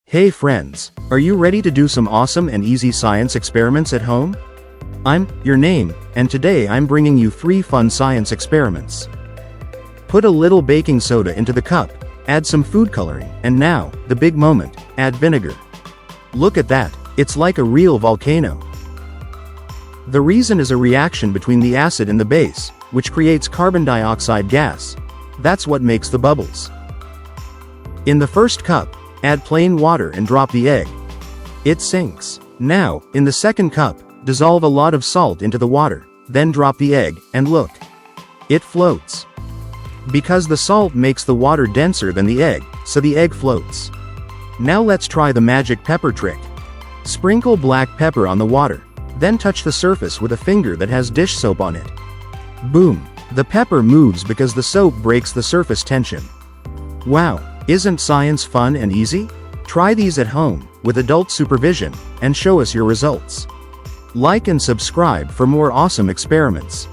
Hey friends, are you ready to do some awesome and easy science experiments at home? I'm your name, and today I'm bringing you 3 fun science experiments. Put a little baking soda into the cup, add some food coloring, and now, the big moment, add vinegar. Look at that, it's like a real volcano. The reason is a reaction between the acid and the base, which creates carbon dioxide gas. That's what makes the bubbles. In the first cup, add plain water and drop the egg. It sinks. Now, in the second cup, dissolve a lot of salt into the water, then drop the egg, and look. It floats. Because the salt makes the water denser than the egg, so the egg floats. Now let's try the magic pepper trick. Sprinkle black pepper on the water, then touch the surface with a finger that has dish soap on it. Boom! The pepper moves because the soap breaks the surface tension. Wow! Isn't science fun and easy? Try these at home, with adult supervision, and show us your results. Like and subscribe for more awesome experiments.